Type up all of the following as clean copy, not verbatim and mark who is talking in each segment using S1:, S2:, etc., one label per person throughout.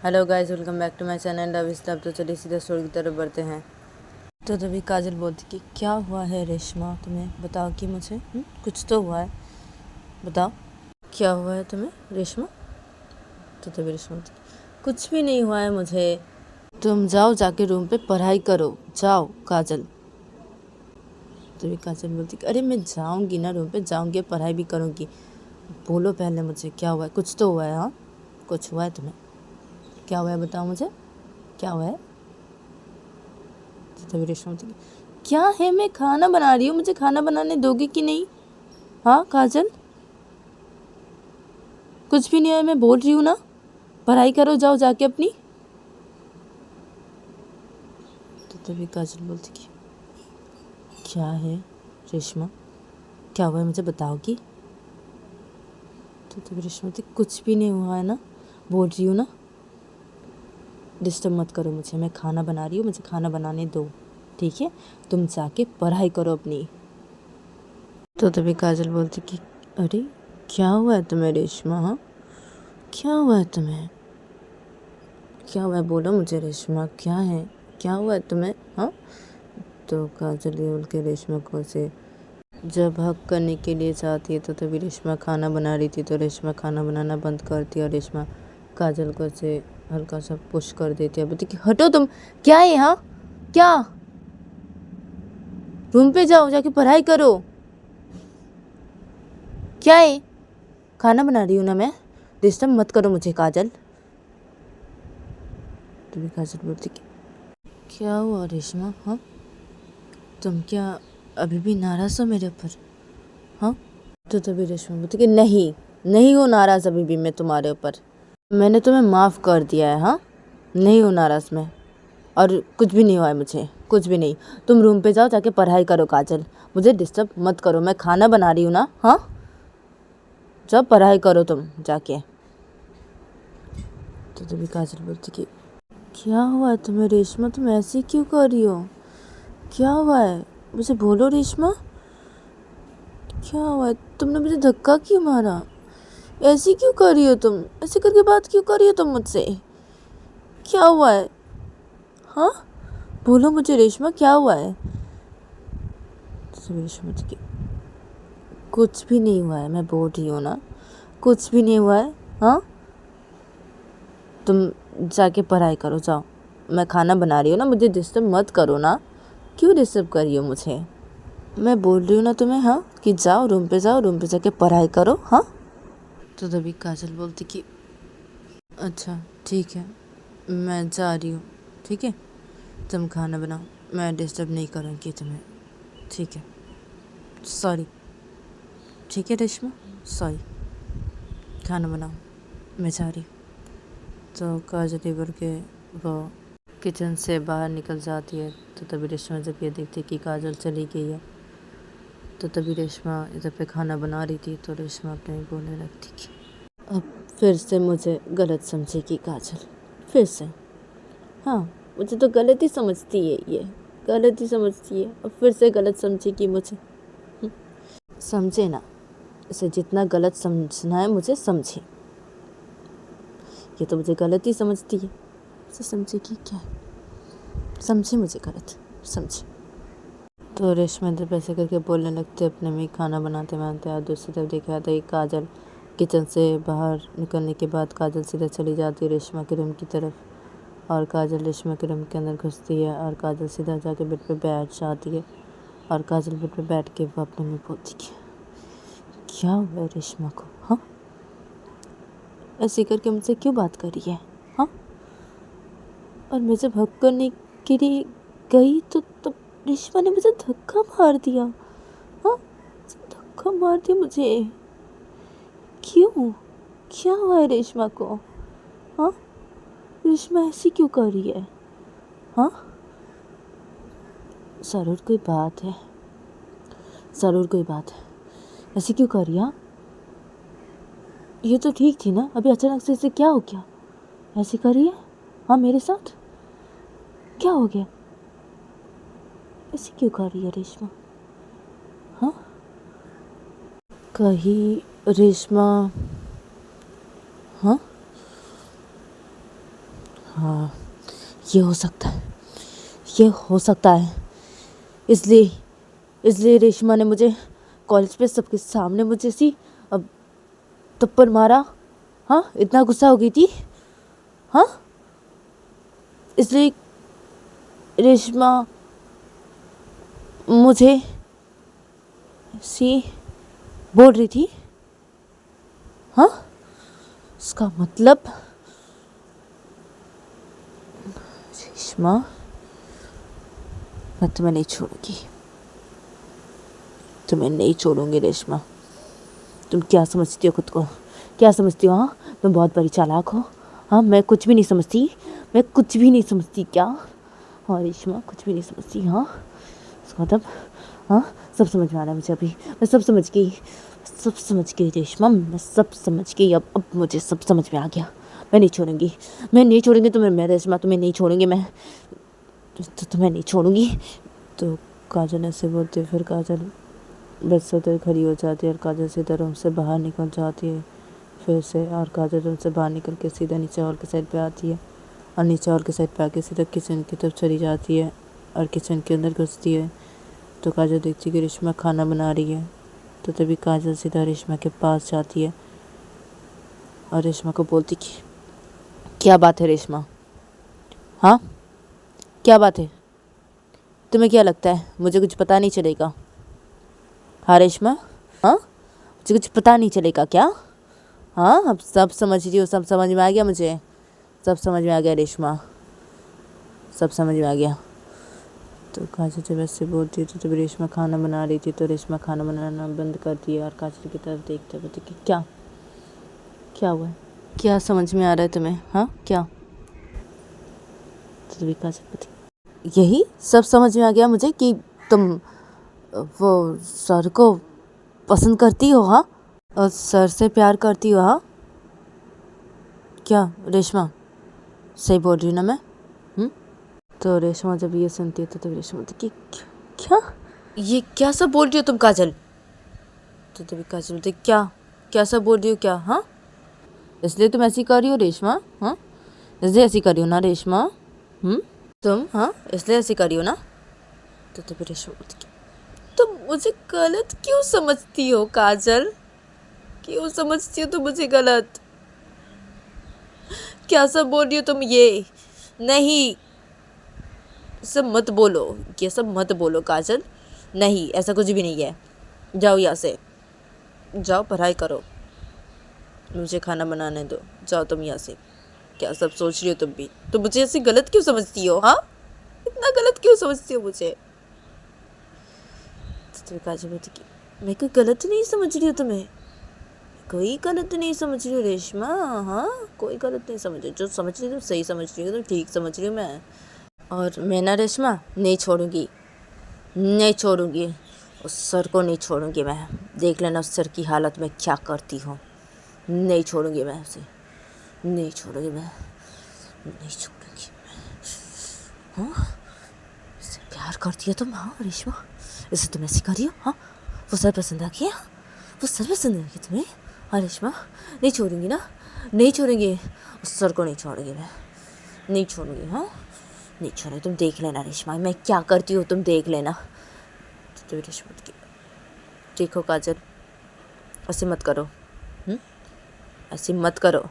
S1: Hello guys, welcome back to my channel love stop. तो चलिए सीधा स्टोरी की तरफ बढ़ते हैं। तो तभी काजल बोलती कि क्या हुआ है रेशमा, तुम्हें बताओ कि मुझे कुछ तो हुआ है, बताओ क्या हुआ है तुम्हें रेशमा। तो तभी रेशमा बोलती कुछ भी नहीं हुआ है मुझे, तुम जाओ जाके रूम पे पढ़ाई करो, जाओ काजल। तभी काजल बोलती कि अरे मैं जाऊँगी ना, रूम पे जाऊँगी, पढ़ाई भी करूँगी, बोलो पहले मुझे क्या हुआ है, कुछ तो हुआ है। हाँ कुछ हुआ है तुम्हें, क्या हुआ है बताओ मुझे, क्या हुआ है। तभी रेशमा बोलती क्या है, मैं खाना बना रही हूँ, मुझे खाना बनाने दोगे कि नहीं। हाँ काजल, कुछ भी नहीं है, मैं बोल रही हूँ ना, पढ़ाई करो, जाओ जाके अपनी। तो तभी काजल बोलती कि क्या है रेशमा, क्या हुआ है मुझे बताओगी। तो तभी रेशमा बोलती कुछ भी नहीं हुआ है ना, बोल रही हूँ ना, डिस्टर्ब मत करो मुझे, मैं खाना बना रही हूँ, मुझे खाना बनाने दो, ठीक है, तुम जाके पढ़ाई करो अपनी। तो तभी काजल बोलती कि अरे क्या हुआ है तुम्हें रेशमा, हाँ क्या हुआ है तुम्हें, क्या हुआ है बोलो मुझे रेशमा, क्या है, क्या हुआ है तुम्हें। हाँ तो काजल ये बोल के रेशमा को से जब हक करने के लिए चाहती है तो तभी रेशमा खाना बना रही थी, तो रेशमा खाना बनाना बंद करती है और रेशमा काजल को से हल्का सा पुश कर देती है, बोलती कि हटो तुम, क्या है यहाँ, क्या, रूम पे जाओ जाके पढ़ाई करो, क्या है, खाना बना रही हूँ ना मैं, डिस्टर्ब मत करो मुझे काजल। तभी काजल बोलती कि क्या हुआ रेशमा, हाँ तुम क्या अभी भी नाराज़ हो मेरे ऊपर। हाँ तो तभी रेशमा बोलती कि नहीं नहीं हो नाराज़ अभी भी मैं तुम्हारे ऊपर, मैंने तुम्हें माफ़ कर दिया है। हाँ नहीं हो नाराज़ मैं, और कुछ भी नहीं हुआ है मुझे, कुछ भी नहीं, तुम रूम पे जाओ जाके पढ़ाई करो काजल, मुझे डिस्टर्ब मत करो, मैं खाना बना रही हूँ ना। हाँ जाओ पढ़ाई करो तुम जाके। तो तभी काजल बोलती कि क्या हुआ है तुम्हें रेशमा, तुम ऐसे क्यों कर रही हो, क्या हुआ है मुझे बोलो रेशमा, क्या हुआ है, तुमने मुझे धक्का क्यों मारा, ऐसी क्यों कर रही हो तुम, ऐसे करके बात क्यों कर रही हो तुम मुझसे, क्या हुआ है। हाँ बोलो मुझे रेशमा, क्या हुआ है। तो रेशमा की कुछ भी नहीं हुआ है, मैं बोल रही हूँ ना, कुछ भी नहीं हुआ है। हाँ तुम जाके पढ़ाई करो, जाओ, मैं खाना बना रही हूँ ना, मुझे डिस्टर्ब मत करो ना, क्यों डिस्टर्ब कर रही हो मुझे, मैं बोल रही हूँ ना तुम्हें, हाँ कि जाओ रूम पे, जाओ रूम पे जाके पढ़ाई करो। हाँ तो तभी काजल बोलती कि अच्छा ठीक है, मैं जा रही हूँ, ठीक है, तुम खाना बनाओ, मैं डिस्टर्ब नहीं करूँगी तुम्हें, ठीक है, सॉरी, ठीक है रेशमा, सॉरी, खाना बनाओ, मैं जा रही हूँ। तो काजल बोल के वो किचन से बाहर निकल जाती है। तो तभी रेशमा जब ये देखती है कि काजल चली गई है, तो तभी रेशमा इधर पे खाना बना रही थी, तो रेशमा अपने बोलने लगती कि अब फिर से मुझे गलत समझेगी काजल, फिर से, हाँ मुझे तो गलत ही समझती है, ये गलत ही समझती है, अब फिर से गलत समझेगी मुझे। समझे ना, इसे जितना गलत समझना है मुझे समझे, ये तो मुझे गलत ही समझती है, इसे समझेगी क्या, समझे मुझे गलत, समझे। तो रेशमा इधर पैसे करके बोलने लगते अपने में खाना बनाते बनाते, और दूसरी तरफ देखा जाता है काजल किचन से बाहर निकलने के बाद काजल सीधा चली जाती है रेशमा के रूम की तरफ, और काजल रेशमा के रूम के अंदर घुसती है और काजल सीधा जाके बेड पे बैठ जाती है, और काजल बेड पे बैठ के वो अपने में बोलती कि क्या हुआ रेशमा को, हाँ ऐसे करके मुझसे क्यों बात कर रही है। हाँ और मैं जब हक करने के लिए गई तो रेशमा ने मुझे धक्का मार दिया। हाँ धक्का मार दिया मुझे, क्यों, क्या हुआ है रेशमा को। हाँ रेशमा ऐसी क्यों कर रही है। हाँ ज़रूर कोई बात है, ज़रूर कोई बात है, ऐसी क्यों कर रही है। हाँ ये तो ठीक थी ना, अभी अचानक से इसे क्या हो गया, ऐसी कर रही है। हाँ मेरे साथ क्या हो गया, ऐसी क्यों कर रही है रेशमा। हाँ कहीं रेशमा, हाँ हाँ, ये हो सकता है, ये हो सकता है। इसलिए इसलिए रेशमा ने मुझे कॉलेज पे सबके सामने मुझे ऐसी अब थप्पड़ मारा। हाँ, इतना गुस्सा हो गई थी। हाँ, इसलिए रेशमा मुझे सी बोल रही थी। हाँ, इसका मतलब रेशमा, मैं तुम्हें नहीं छोड़ूंगी, तुम्हें नहीं छोड़ूंगी रेशमा। तुम क्या समझती हो खुद को, क्या समझती हो? हाँ, तुम बहुत बड़ी चालाक हो। हाँ, मैं कुछ भी नहीं समझती, मैं कुछ भी नहीं समझती क्या? हाँ रेशमा, कुछ भी नहीं समझती। हाँ, इसका मतलब हाँ, सब समझ में आ रहा है मुझे अभी। मैं सब समझ गई, सब समझ गई रेशमा, मैं सब समझ गई। अब मुझे सब समझ में आ गया। मैं नहीं छोड़ूंगी, मैं नहीं छोड़ूंगी तुम्हें। मैं रेशमा तुम्हें नहीं छोड़ूंगी, मैं तो तुम्हें नहीं छोड़ूंगी। तो काजल ऐसे बोलते फिर काजल बस से उधर खड़ी हो जाती है और काजल सीधा रूम से बाहर निकल जाती है फिर से। और काजल रूम से बाहर निकल के सीधा नीचे हॉल के साइड पे आती है और नीचे हॉल के साइड पे आके सीधा किचन की तरफ चली जाती है और किचन के अंदर घुसती है। तो काजल देखती है कि रेशमा खाना बना रही है। तो तभी काजल सीधा रेशमा के पास जाती है और रेशमा को बोलती कि क्या बात है रेशमा? हाँ, क्या बात है? तुम्हें क्या लगता है मुझे कुछ पता नहीं चलेगा? हाँ रेशमा, हाँ, मुझे कुछ पता नहीं चलेगा क्या? हाँ, अब सब समझ रही हो, सब समझ में आ गया मुझे, सब समझ में आ गया रेशमा, सब समझ में आ गया। तो काजल जब ऐसे बोलती है तो जब रेशमा खाना बना रही थी तो रेशमा खाना बनाना बंद कर दिया और काजल की तरफ देखते बोलती कि क्या क्या हुआ है, क्या समझ में आ रहा है तुम्हें? हाँ, क्या? तो तभी काजल बोलती यही सब समझ में आ गया मुझे कि तुम वो सर को पसंद करती हो। हाँ, और सर से प्यार करती हो। हाँ, क्या रेशमा, सही बोल रही हूँ ना मैं? तो रेशमा जब ये सुनती है तो रेशमा बोलती कि क्या, ये क्या सब बोल रही हो तुम काजल? तो तभी काजल बोलती क्या, क्या सब बोल रही हो क्या? हाँ, इसलिए तुम ऐसी कर रही हो रेशमा? हाँ, इसलिए ऐसी कर रही हो ना रेशमा? तुम हाँ, इसलिए ऐसी कर रही हो ना? तो तभी रेशमा बोलती कि तुम मुझे गलत क्यों समझती हो काजल? क्यों समझती हो तुम मुझे गलत? क्या सब बोल रही हो तुम? ये नहीं, सब मत बोलो, ये सब मत बोलो काजल। नहीं, ऐसा कुछ भी नहीं है। जाओ यहाँ से, जाओ पढ़ाई करो, मुझे खाना बनाने दो। जाओ तुम यहाँ से। क्या सब सोच रही हो तुम भी? तो मुझे ऐसे गलत क्यों समझती हो? हाँ, इतना गलत क्यों समझती हो मुझे? तो काजल बोलती कि मैं कोई गलत नहीं समझ रही हूँ तुम्हें, कोई गलत नहीं समझ रही हूँ रेशमा। हाँ, कोई गलत नहीं समझ रही, जो समझ रही हूँ सही समझ रही हूँ, तुम ठीक समझ रही हूँ मैं। और मैं ना रेशमा नहीं छोड़ूंगी, नहीं छोड़ूंगी, उस सर को नहीं छोड़ूंगी मैं। देख लेना उस सर की हालत में क्या करती हूँ। नहीं छोड़ूंगी मैं उसे, नहीं छोड़ूंगी मैं, नहीं छोड़ूंगी। हाँ, इससे प्यार करती है तुम? हाँ रेशमा, इसे तुम ऐसी करी हो? हाँ, वो सर पसंद आ गया, वो सर पसंद आ गया तुम्हें? हाँ रेशमा, नहीं छोड़ूंगी ना, नहीं छोड़ूंगी, उस सर को नहीं छोड़ूंगी मैं, नहीं छोड़ूंगी। हाँ, नहीं छोड़ूंगी, तुम देख लेना रेशमा मैं क्या करती हूँ, तुम देख लेना। तो रेशमा की देखो काजल, ऐसे मत करो, ऐसे मत करो।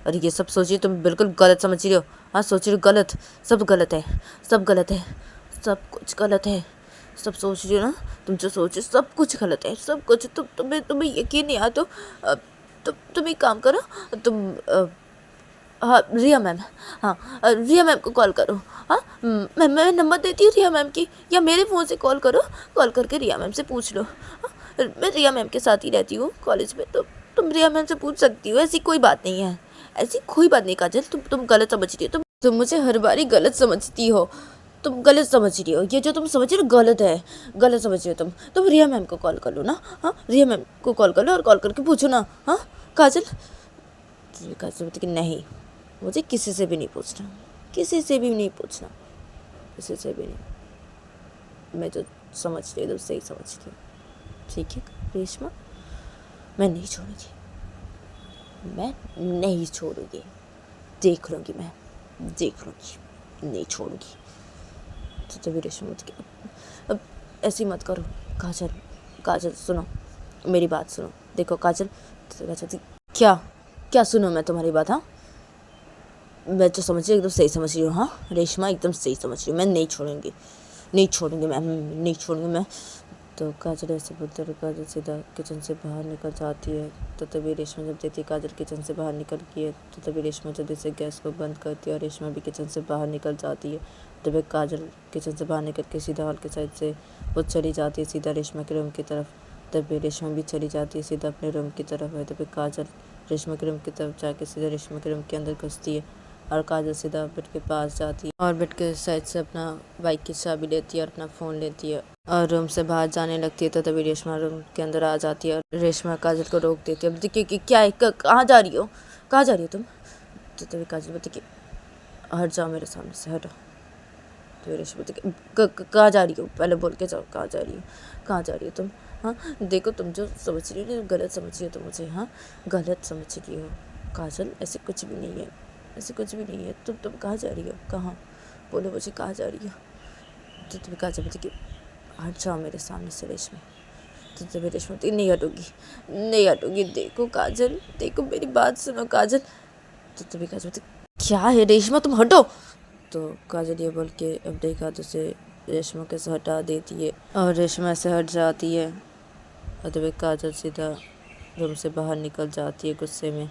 S1: और ये सब सोचिए तुम बिल्कुल गलत समझ रही हो। हाँ, सोच रही हो गलत, सब गलत है, सब गलत है, सब कुछ गलत है, सब सोच रही हो ना तुम, जो सोच रही हो सब कुछ गलत है, सब कुछ। तुम्हें तुम्हें यकीन नहीं आया तो तुम एक काम करो, तुम हाँ रिया मैम, हाँ रिया मैम को कॉल करो। हाँ, मैं नंबर देती हूँ रिया मैम की, या मेरे फ़ोन से कॉल करो, कॉल करके रिया मैम से पूछ लो। हाँ, मैं रिया मैम के साथ ही रहती हूँ कॉलेज में, तो तुम रिया मैम से पूछ सकती हो, ऐसी कोई बात नहीं है, ऐसी कोई बात नहीं काजल। तुम गलत समझ रही हो, तुम मुझे हर बार ही गलत समझती हो, तुम गलत समझ रही हो, ये जो तुम समझ रही हो गलत है, गलत समझ रही हो तुम रिया मैम को कॉल कर लो ना। हाँ, रिया मैम को कॉल कर लो और कॉल करके पूछो ना। हाँ काजल, काजल बोलती कि नहीं, मुझे किसी से भी नहीं पूछना, किसी से भी नहीं पूछना, किसी से भी नहीं। मैं जो समझ रही हूँ सही समझ रही हूँ, ठीक है रेशमा? मैं नहीं छोड़ूंगी, मैं नहीं छोड़ूंगी, देख लूँगी मैं, देख लूँगी, नहीं छोड़ूंगी। तो तभी रेशमा बोलती कि अब ऐसी मत करो काजल, काजल सुनो मेरी बात सुनो, देखो काजल। तो काजल क्या क्या सुनो मैं तुम्हारी बात? हाँ मैं तो समझ रही एकदम सही समझ रही हूँ। हाँ रेशमा एकदम सही समझ रही हूँ, मैं नहीं छोड़ूंगी, नहीं छोड़ूंगी मैं, नहीं छोड़ूंगी मैं। तो काजल ऐसे बोलते हुए काजल सीधा किचन से बाहर निकल जाती है। तो तभी रेशमा जब देखती है काजल किचन से बाहर निकल की है, तो तभी रेशमा जल्दी से गैस को बंद करती है और रेशमा भी किचन से बाहर निकल जाती है। तभी काजल किचन से बाहर निकल के सीधा हॉल के साइड से वो चली जाती है सीधा रेशमा के रूम की तरफ। तभी रेशमा भी चली जाती है सीधा अपने रूम की तरफ है। तभी काजल रेशमा के रूम की तरफ जाके सीधा रेशमा के रूम के अंदर घुसती है और काजल सीधा बेड के पास जाती है और बेड के साइड से अपना बाइक की चाबी लेती है और अपना फ़ोन लेती है और रूम से बाहर जाने लगती है। तो तभी रेशमा रूम के अंदर आ जाती है और रेशमा काजल को रोक देती है। अब देखिए कि क्या है, कहाँ जा रही हो, कहाँ जा रही हो तुम? तो तभी काजल बोलती कि हट जाओ मेरे सामने से, हटो। तो रेशमा बोलती कि कहाँ जा रही हो, पहले बोल के जाओ कहाँ जा रही हो, कहाँ जा रही हो तुम? हाँ देखो तुम जो समझ रही हो ना गलत समझ रही हो तुम मुझे, हाँ गलत समझ रही हो काजल, ऐसे कुछ भी नहीं है, ऐसे कुछ भी नहीं है। तुम कहाँ जा रही हो, कहाँ बोलो मुझे, कहाँ जा रही हो? तो तुम्हें काजल बोलती कि हट जाओ मेरे सामने से रेशमा। तो तभी रेशमा बोलती नहीं हटूंगी, नहीं हटूंगी, देखो काजल, देखो मेरी बात सुनो काजल। तो तभी काजल बोलती क्या है रेशमा तुम हटो। तो काजल ये बोल के अपने एक हाथों से रेशमा के से हटा देती है और रेशमा से हट जाती है। और तभी काजल सीधा रूम से बाहर निकल जाती है गुस्से में।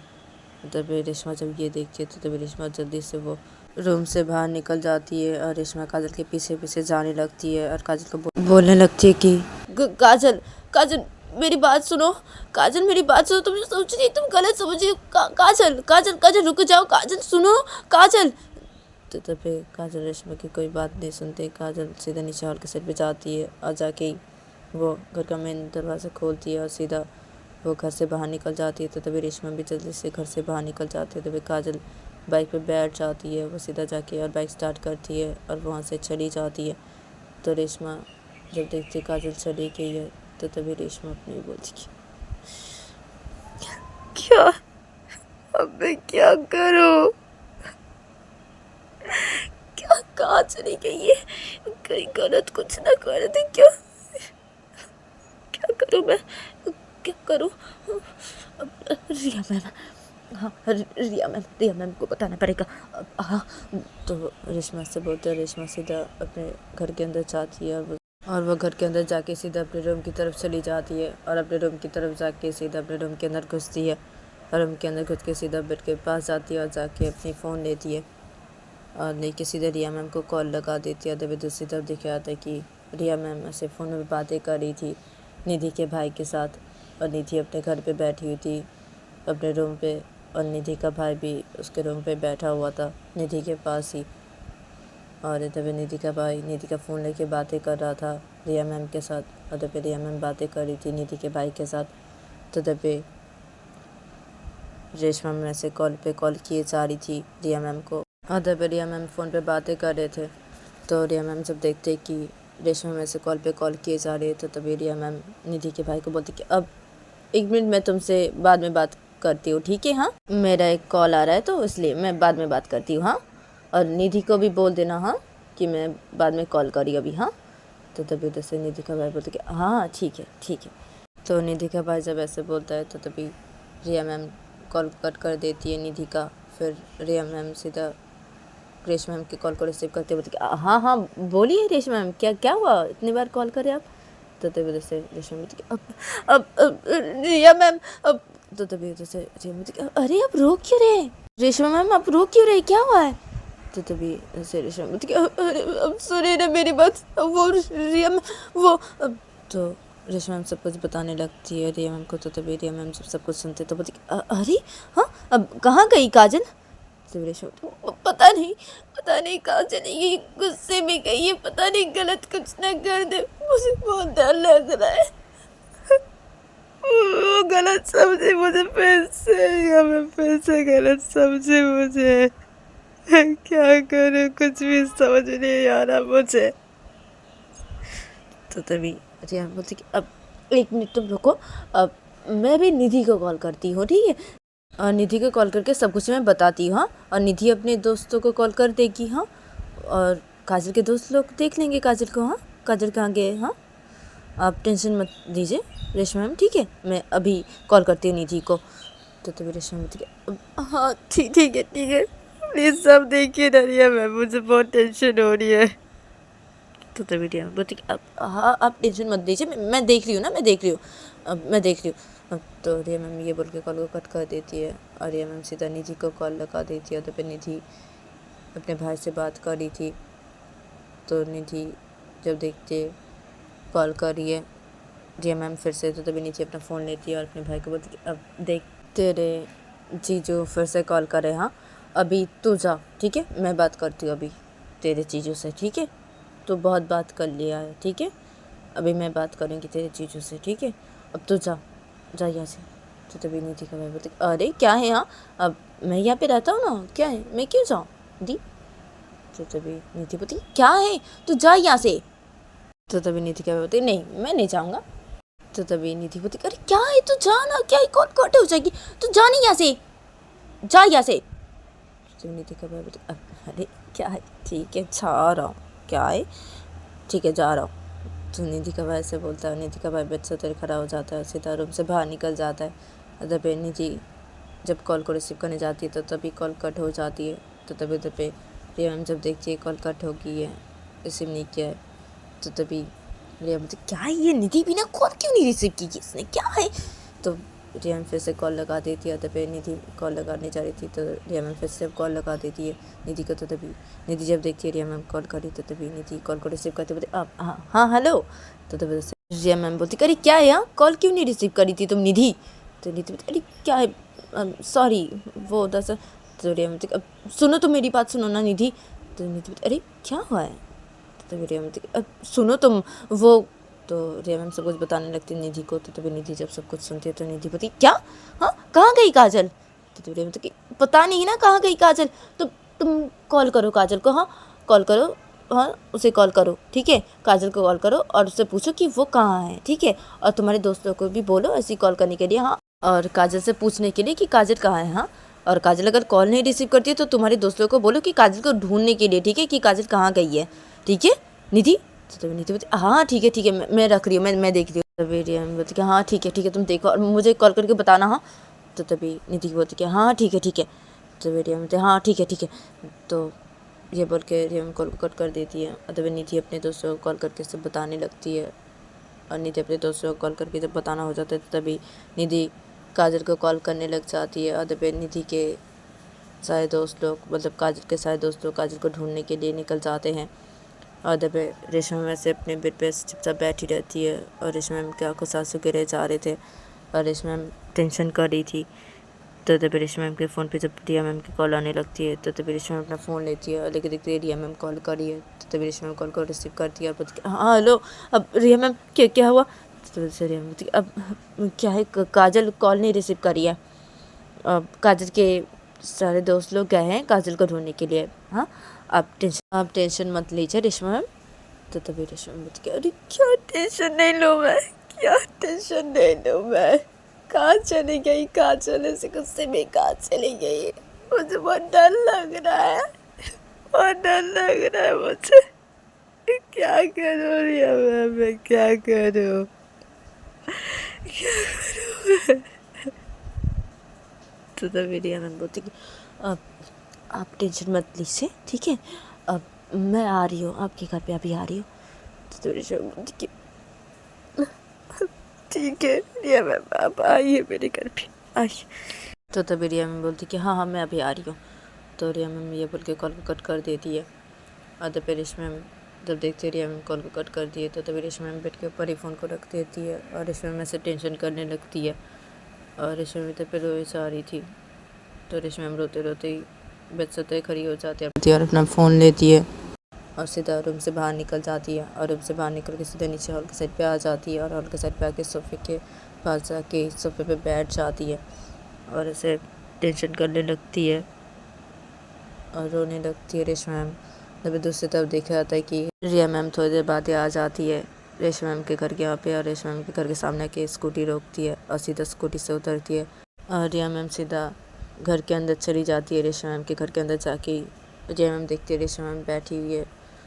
S1: तभी रेशमा जब ये देखती है तो तभी रेशमा जल्दी से वो रूम से बाहर निकल जाती है और रेशमा काजल के पीछे पीछे जाने लगती है और काजल को बोलने लगती है कि काजल, काजल मेरी बात सुनो, काजल मेरी बात सुनो, तुम जो सोच रही तुम गलत समझ रही हो। काजल, काजल, काजल रुक जाओ, काजल सुनो, काजल। तो तभी काजल रेशमा की कोई बात नहीं सुनती। काजल सीधा नीचे हॉल के साइड पे जाती है और जाके वो घर का मेन दरवाज़ा खोलती है और सीधा वो घर से बाहर निकल जाती है। तो तभी रेशमा भी जल्दी से घर से बाहर निकल जाती है। तभी काजल बाइक पे बैठ जाती है, वो सीधा जाके और बाइक स्टार्ट करती है और वहाँ से चली जाती है। तो रेशमा जब देखती है काजल चली गई है तो तभी रेशमा अपनी बोलती कि क्या, अब मैं क्या करूँ, क्या कहाँ चली गई है, कहीं गलत कुछ ना कर दे क्या, क्या करूँ मैं, क्या करूँ? रिया मैम, हाँ रिया मैम को बताना पड़ेगा। हाँ तो रेशमा से बोलते हैं, रेशमा सीधा अपने घर के अंदर जाती है और वो घर के अंदर जाके सीधा अपने रूम की तरफ चली जाती है और अपने रूम की तरफ जाके सीधा अपने रूम के अंदर घुसती है और रूम के अंदर घुस के सीधा बेड के पास जाती है और जाके अपनी फ़ोन लेती है और लेके सीधे रिया मैम को कॉल लगा देती है। तभी दूसरी तरफ दिख आता है कि रिया मैम ऐसे फ़ोन में बातें कर रही थी निधि के भाई के साथ और निधि अपने घर पे बैठी हुई थी अपने रूम पे और निधि का भाई भी उसके रूम पे बैठा हुआ था निधि के पास ही। और तभी निधि का भाई निधि का फ़ोन लेके बातें कर रहा था रिया मैम के साथ और तभी रिया मैम बातें कर रही थी निधि के भाई के साथ। तो तभी रेशमा मैम ऐसे कॉल पे कॉल किए जा रही थी रिया मैम को और तभी रिया मैम फ़ोन पे बातें कर रहे थे। तो रिया मैम जब देखते कि रेशमा मैम ऐसे कॉल पे कॉल किए जा रहे थे तभी रिया मैम निधि के भाई को बोलती कि अब 1 मिनट मैं तुमसे बाद में बात करती हूँ, ठीक है? हाँ मेरा एक कॉल आ रहा है तो इसलिए मैं बाद में बात करती हूँ। हाँ और निधि को भी बोल देना हाँ कि मैं बाद में कॉल करी अभी। हाँ तो तभी उधर से निधि का भाई बोलते कि हाँ ठीक है ठीक है। तो निधि का भाई जब ऐसे बोलता है तो तभी रिया मैम कॉल कट कर देती है निधि का। फिर रिया मैम सीधा रेशमा मैम की कॉल को रिसीव करते बोलते कि हाँ हाँ बोलिए रेशमा मैम, क्या क्या हुआ, इतनी बार कॉल करे आप? तो तभी उधर से रेशमा बोलती कि अब रिया मैम अब। तो तभी उधर से रिया बोलती कि अरे आप रो क्यों रहे रेशमा मैम, आप रो क्यों रहे, क्या हुआ है? तो तभी से रेशमा बोलती कि अरे अब सुनिए ना मेरी बात, वो रिया मैम वो अब। तो रेशमा मैम सब कुछ बताने लगती है रिया मैम को। तो तभी रिया मैम जब सब कुछ सुनते तो बोलती अरे हाँ अब कहाँ गई काजल? तो रेशमा पता नहीं कहाँ चली गई, गुस्से में गई है, पता नहीं गलत कुछ ना कर दे, मुझे बहुत डर लग रहा है। वो गलत समझे मुझे फिर से, या मैं फिर से गलत समझे मुझे, क्या करूँ, कुछ भी समझ नहीं आ रहा मुझे। तो तभी रिया बोलती कि अब 1 मिनट तुम रुको, अब मैं भी निधि को कॉल करती हूँ, ठीक है? और निधि को कॉल करके सब कुछ मैं बताती हूँ, हाँ। और निधि अपने दोस्तों को कॉल कर देगी, हाँ। और काजल के दोस्त लोग देख लेंगे काजल को, हाँ। काजल कहाँ गए, हाँ। आप टेंशन मत लीजिए रेशमा मैम, ठीक है। मैं अभी कॉल करती हूँ निधि को। तो तभी रेशमा मैम, ठीक है, हाँ ठीक है ठीक है, प्लीज़ सब देखिए ना रिया मैम, मुझे बहुत टेंशन हो रही है। तो तभी रिया मैम बोलती अब हाँ आप टेंशन मत लीजिए, मैं देख रही हूँ ना, मैं देख रही हूँ, अब मैं देख रही हूँ। अब तो रिया मैम ये बोल के कॉल को कट कर देती है और रिया मैम सीधा निधि को कॉल लगा देती है। तो फिर निधि अपने भाई से बात कर रही थी, तो निधि जब देखते कॉल कर रही है रिया मैम फिर से, तो तभी निधि अपना फ़ोन लेती है और अपने भाई को बोलती है अब देख तेरे जीजू फिर से कॉल करे, हाँ। अभी तू जा, ठीक है, मैं बात करती हूँ अभी तेरे जीजू से, ठीक है। तो बहुत बात कर लिया है, ठीक है, अभी मैं बात करूँगी तेरे जीजू से, ठीक है। अब तू जा जा यहाँ से। तो तभी निधि का भाई बोलते अरे क्या है, हाँ अब मैं यहाँ पे रहता हूँ ना, क्या है, मैं क्यों जाऊँ दी। तो तभी निधि बोलती क्या है, तू जा यहाँ से। तो तभी निधि का भाई बोलती नहीं मैं नहीं जाऊँगा। तो तभी निधि बोलती अरे क्या है, तू जा ना, क्या है, कॉल कट हो जाएगी, तू जा नहीं यहाँ से, जा यहाँ से। तो निधि का भाई बोलती अरे क्या है, ठीक है जा रहा हूँ, क्या है, ठीक है जा रहा हूँ। तो निधि का भाई से बोलता है, निधि का भाई बेड से खड़ा हो जाता है, सीधा रूम से बाहर निकल जाता है। तभी निधि जब कॉल को रिसीव करने जाती है तो तभी कॉल कट हो जाती है। तो तभी रिया मैम जब देखती है कॉल कट हो गई है, रिसीव नहीं किया है, तो तभी रिया मैम क्या है ये निधि बिना कॉल क्यों नहीं रिसीव की, इसने क्या है। तो रिया मैम फिर से कॉल लगा देती है। तभी निधि कॉल लगाने जा रही थी तो रिया मैम फिर से कॉल लगा देती है निधि को। तो तभी निधि जब देखती है रिया मैम कॉल करी, तो तभी निधि कॉल को रिसीव करते बोलते आप हाँ हेलो। तो तभी रिया मैम बोलती अरे क्या है, यहाँ कॉल क्यों नहीं रिसीव करी थी तुम निधि। तो निधि बोलती अरे क्या है, सॉरी वो दरअसल। तो रिया मैम अब सुनो तो मेरी बात सुनो ना निधि। तो निधि बोलती अरे क्या हुआ है। तो रिया मैम अब सुनो तुम वो। तो रिया मैम सब कुछ बताने लगती है निधि को। तो तभी निधि जब सब कुछ सुनती है तो निधि बोलती क्या, हाँ कहाँ गई काजल। तो रिया मैम पता नहीं ना कहाँ गई काजल, तो तुम कॉल करो काजल को, हाँ कॉल करो, हाँ उसे कॉल करो, ठीक है, काजल को कॉल करो और उससे पूछो कि वो कहाँ है, ठीक है। और तुम्हारे दोस्तों को भी बोलो ऐसी कॉल करने के लिए, हाँ, और काजल से पूछने के लिए कि काजल कहाँ है, हाँ। और काजल अगर कॉल नहीं रिसीव करती है तो तुम्हारे दोस्तों को बोलो कि काजल को ढूंढने के लिए, ठीक है, कि काजल कहाँ गई है, ठीक है निधि। तो निधि बोलती हाँ ठीक है मैं रख रही हूँ, मैं देख रही हूँ। तभी रिया बोलती हाँ ठीक है तुम देखो और मुझे कॉल करके बताना, हाँ। तो तभी निधि बोलती हाँ ठीक है। तो रिया बोलती हाँ ठीक है। तो ये बोल के रिया कॉल को कट कर देती है। और तभी निधि अपने दोस्तों को कॉल करके सब बताने लगती है। और निधि अपने दोस्तों को कॉल करके जब बताना हो जाता है तो तभी निधि काजल को कॉल करने लग जाती है। और तभी निधि के सारे दोस्त लोग, मतलब काजल के सारे दोस्त लोग काजल को ढूंढने के लिए निकल जाते हैं। और तभी रेशमा मैम से अपने बेड पे चुपचाप बैठी रहती है और रेशमा मैम के आंखों से आंसू गिरे जा रहे थे और रेशमा मैम टेंशन कर रही थी। तो तभी रेशमा मैम के फ़ोन पे जब रिया मैम की कॉल आने लगती है तो तभी रेशमा मैम अपना फ़ोन लेती है, लेकिन देखती है रिया मैम कॉल करी है। तो तभी रेशमा मैम कॉल को रिसीव करती है और बोलती है हाँ हेलो। अब रिया मैम क्या हुआ। तो रिया मैम बोलती अब क्या है, काजल कॉल नहीं रिसीव करी है, अब काजल के सारे दोस्त लोग गए हैं काजल को ढूंढने के लिए, हाँ आप टेंशन मत लीजिए रेशमा मैम। तो तभी रेशमा मैम बोलती अरे क्या टेंशन नहीं लूँ मैं, क्या टेंशन नहीं लूँ मैं, कहाँ चली गई काजल, ऐसे गुस्से में कहाँ चली गई, मुझे बहुत डर लग रहा है, बहुत डर लग रहा है मुझे, क्या करूँ रिया मैं क्या करूँ, क्या करूँ। तो तभी रिया मैम बोलती कि अब आप टेंशन मत लीजिए, ठीक है, अब मैं आ रही हूँ आपके घर पे, अभी आ रही हूँ। तो रिया मैम बोलती कि ठीक है रिया मैम आप आइए मेरे घर पे आइए। तो तभी रिया मैम बोलती कि हाँ मैं अभी आ रही हूँ। तो रिया मैम ये बोल के कॉल को कट कर देती है। और तभी रेशमा मैम जब देखते रिया मैम कॉल को कट कर दिए तो तभी रेशमा मैम बेड के ऊपर ही फ़ोन को रख देती है और रेशमा मैम ऐसे टेंशन करने लगती है। और रेशमा मैम तो रोए जा रही थी, तो रेशमा मैम रोते रोते ही बेड से खड़ी हो जाती है और अपना फ़ोन लेती है और सीधा रूम से बाहर निकल जाती है। और रूम से बाहर निकल के सीधा नीचे हॉल के साइड पे आ जाती है और हॉल के साइड पे आके सोफ़े के पास जाके सोफ़े पे बैठ जाती है और ऐसे टेंशन करने लगती है और रोने लगती है रेशमा मैम। तभी दूसरी तरफ देखा जाता है कि रिया मैम थोड़ी देर बाद आ जाती है रेशमा मैम के घर के यहाँ पे और रेशमा मैम के घर के सामने के स्कूटी रोकती है और सीधा स्कूटी से उतरती है और रिया मैम सीधा घर के अंदर चली जाती है। रेशमा मैम के घर के अंदर जाके रिया मैम देखती है रेशमा मैम बैठी हुई है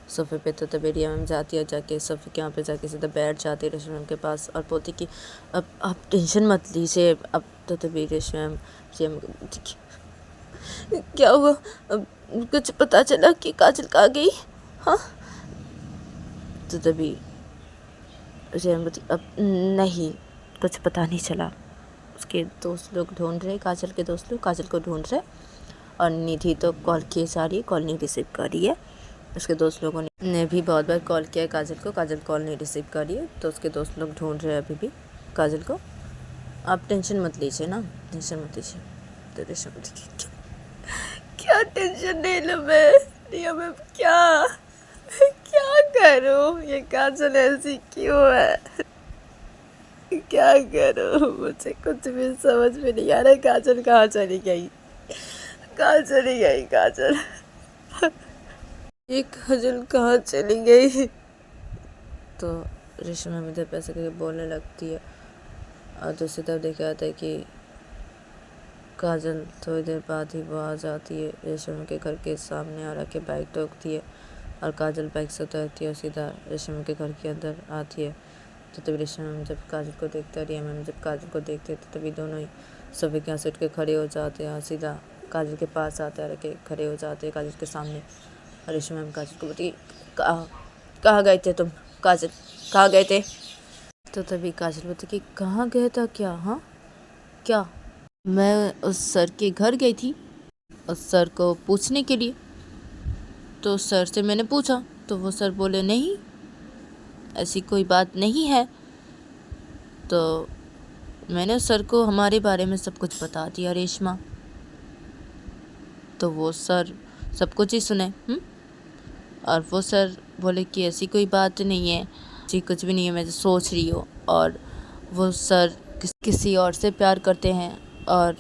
S1: सोफ़े पे। तो तभी रिया मैम जाती है, जाके सोफ़े के यहाँ पे जाके सीधा बैठ जाती है रेशमा मैम के पास और बोलती कि अब आप टेंशन मत लीजिए। अब तो तभी रेशमा मैम रिया मैम को बोलती कि क्या हुआ, अब कुछ पता चला कि काजल कहाँ गई? हाँ, तो तभी रिया मैम बोलती अब नहीं, कुछ पता नहीं चला। उसके दोस्त लोग ढूंढ रहे, काजल के दोस्त लोग काजल को ढूंढ रहे और निधि तो कॉल किए जा रही है, कॉल नहीं रिसीव कर रही है। उसके दोस्त लोगों ने भी बहुत बार कॉल किया है काजल को, काजल कॉल नहीं रिसीव कर रही है। तो उसके दोस्त लोग ढूंढ रहे हैं अभी भी काजल को। आप टेंशन मत लीजिए ना, टेंशन मत लीजिए। तो रेशमा बोलती क्या टेंशन नहीं लो मैं, रिया मैम क्या क्या करूँ, ये काजल ऐसी क्यों है, क्या करूँ, मुझे कुछ भी समझ में नहीं आ रहा है। काजल कहाँ चली गई, कहाँ चली गई काजल, ये काजल कहाँ चली गई? तो रेशमा मैम इधर पैसे करके बोलने लगती है और दूसरी तरफ देखा जाता है कि काजल थोड़ी देर बाद ही वो आ जाती है रेशमा मैम के घर के सामने और आके बाइक रोकती है और काजल बाइक से उतरती है और सीधा रेशमा मैम के घर के अंदर आती है। तो तभी रेशमा मैम जब काजल को देखते हैं, रिया मैम जब काजल को देखते हैं, तो तभी दोनों ही सोफे के यहाँ से उठ के खड़े हो जाते हैं और सीधा काजल के पास आते हैं, रखे खड़े हो जाते हैं काजल के सामने। और रेशमा मैम काजल को बोलती कहाँ गए थे तुम, काजल कहाँ गए थे? तो तभी काजल बोलती कि कहाँ गया था क्या? हाँ क्या? मैं उस सर के घर गई थी उस सर को पूछने के लिए। तो सर से मैंने पूछा तो वो सर बोले नहीं, ऐसी कोई बात नहीं है। तो मैंने उस सर को हमारे बारे में सब कुछ बता दिया रेशमा। तो वो सर सब कुछ ही सुने। और वो सर बोले कि ऐसी कोई बात नहीं है, जी कुछ भी नहीं है, मैं तो सोच रही हूँ। और वो सर किसी और से प्यार करते हैं और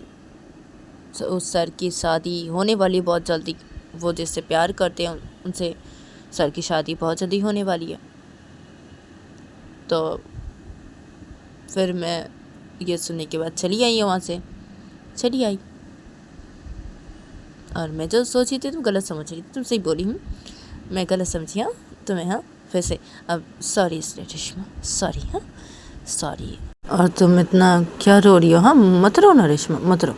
S1: उस सर की शादी होने वाली बहुत जल्दी। वो जिससे प्यार करते हैं उनसे सर की शादी बहुत जल्दी होने वाली है। तो फिर मैं ये सुनने के बाद चली आई वहाँ से, चली आई। और मैं जो सोची थी तुम गलत समझ रही थी, तुम सही बोली हूँ, मैं गलत समझी। हाँ तुम्हें, हाँ फिर से अब सॉरी इसलिए रेशमा, सॉरी। हाँ सॉरी। और तुम इतना क्या रो रही हो? हाँ मत रो ना रेशमा, मत रो।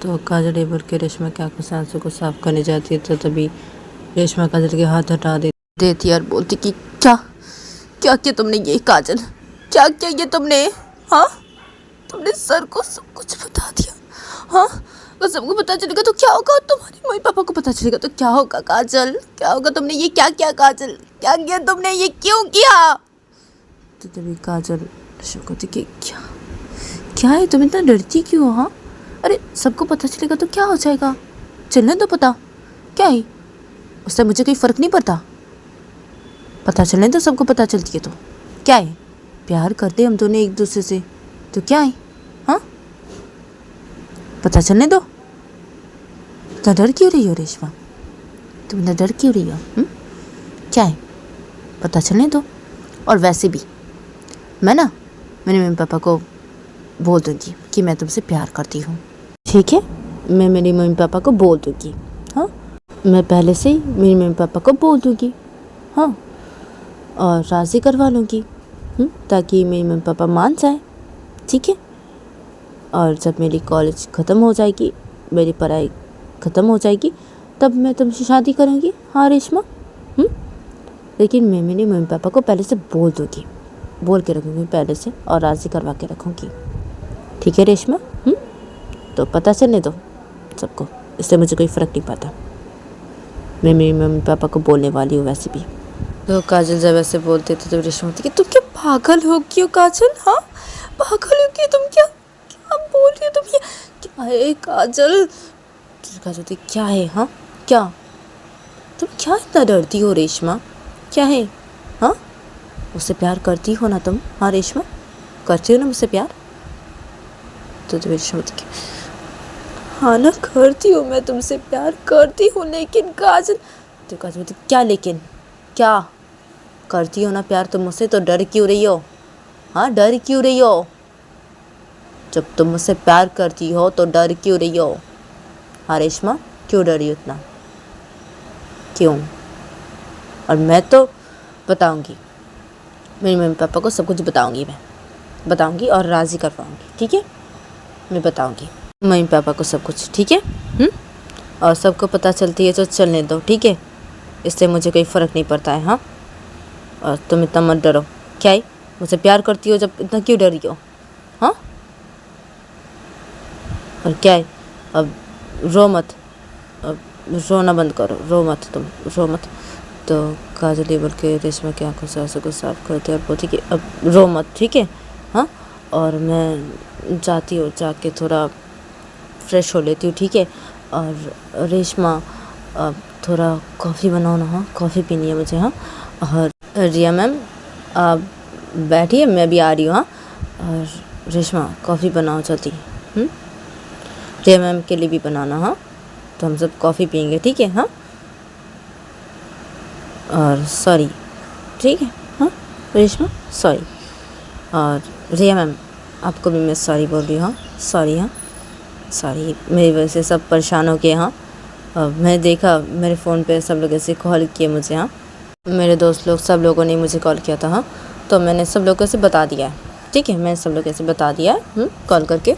S1: तो काजल ये बोल के रेशमा की आंखों से आंसू को साफ करने जाती है। तो तभी रेशमा काजल के हाथ हटा देती है और बोलती कि क्या क्या किया तुमने ये काजल, क्या किया ये तुमने? हाँ तुमने सर को सब कुछ बता दिया। हाँ अगर सबको पता चलेगा तो क्या होगा, तुम्हारे मम्मी पापा को पता चलेगा तो क्या होगा काजल, क्या होगा? तुमने ये क्या किया काजल, क्या किया तुमने, ये क्यों किया? तो तभी काजल रेशमा को देखी क्या क्या है, तुम इतना डरती क्यों हो? हाँ अरे सबको पता चलेगा तो क्या हो जाएगा, चलने दो पता, क्या है उससे मुझे कोई फ़र्क नहीं पड़ता, पता चलने दो, सबको पता चलती है तो क्या है, प्यार करते हम दोनों एक दूसरे से तो क्या है? हाँ पता चलने दो। इतना डर क्यों रही हो रेशमा, तुम इतना डर क्यों रही हो? क्या है, पता चलने दो। और वैसे भी मैं ना मेरे मम्मी पापा को बोल दूँगी कि मैं तुमसे प्यार करती हूँ, ठीक है? मैं मेरी मम्मी पापा को बोल दूँगी। हाँ मैं पहले से ही मेरी मम्मी पापा को बोल दूँगी। हाँ और राज़ी करवा लूँगी ताकि मेरी मम्मी पापा मान जाए, ठीक है? और जब मेरी कॉलेज ख़त्म हो जाएगी, मेरी पढ़ाई ख़त्म हो जाएगी, तब मैं तुमसे शादी करूँगी। हाँ रेशमा, लेकिन मैं मेरे मम्मी पापा को पहले से बोल दूँगी, बोल के रखूँगी पहले से और राज़ी करवा के रखूँगी, ठीक है रेशमा? तो पता चलने दो सबको, इससे मुझे कोई फ़र्क नहीं पड़ता, मैं मेरी मम्मी पापा को बोलने वाली हूँ वैसे भी। तो काजल जब ऐसे बोलते थे तो रेशमा होती कि तुम क्या पागल हो गई हो काजल? हाँ पागल हो गई तुम, क्या क्या बोल रही हो तुम, ये क्या है काजल? काजल होती क्या है? हाँ क्या, तुम क्या इतना डरती हो रेशमा, क्या है? हाँ मुझसे प्यार करती हो ना तुम? हाँ रेशमा करती हो ना मुझसे प्यार? तो रेशमा होती हाँ ना करती हूँ, मैं तुमसे प्यार करती हूँ, लेकिन काजल। तो काजल बोलती क्या लेकिन, क्या करती हो ना प्यार तुम मुझसे, तो डर क्यों रही हो? हाँ डर क्यों रही हो? जब तुम मुझसे प्यार करती हो तो डर क्यों रही हो? हाँ रेशमा, क्यों डरी उतना? क्यों? और मैं तो बताऊंगी, मेरे मम्मी पापा को सब कुछ बताऊंगी, मैं बताऊंगी और राज़ी करवाऊंगी, ठीक है? मैं बताऊंगी मम्मी पापा को सब कुछ, ठीक है? और सबको पता चलती है तो चलने दो, ठीक है? इससे मुझे कोई फ़र्क नहीं पड़ता है। हाँ, और तुम इतना मत डरो। क्या है, मुझसे प्यार करती हो जब इतना क्यों डरी हो? हाँ, और क्या है, अब रो मत, अब रोना बंद करो, रो मत, तुम रो मत। तो काजल ये बोल के रेशमा की आंखों से आंसू को साफ करते और बोलती कि अब रो मत, ठीक है? हाँ, और मैं जाती हूँ, जाके थोड़ा फ्रेश हो लेती हूँ, ठीक है? और रेशमा अब थोड़ा कॉफ़ी बनाओ ना। हाँ, कॉफ़ी पीनी है मुझे। हाँ, और रिया मैम आप बैठिए, मैं भी आ रही हूँ। हाँ, और रेशमा कॉफ़ी बनाओ जल्दी। रिया मैम के लिए भी बनाना। हाँ, तो हम सब कॉफ़ी पियेंगे, ठीक है? हाँ, और सॉरी, ठीक है? हाँ रेशमा, सॉरी। और रिया मैम आपको भी मैं सॉरी बोल रही हूँ। हाँ, सॉरी। हाँ, सॉरी, मेरी वजह से सब परेशान हो गए। हाँ, मैं देखा मेरे फ़ोन पे सब लोग ऐसे कॉल किए मुझे। हाँ, मेरे दोस्त लोग सब लोगों ने मुझे कॉल किया था। हाँ, तो मैंने सब लोगों से बता दिया है, ठीक है? मैंने सब लोगों से बता दिया है, कॉल करके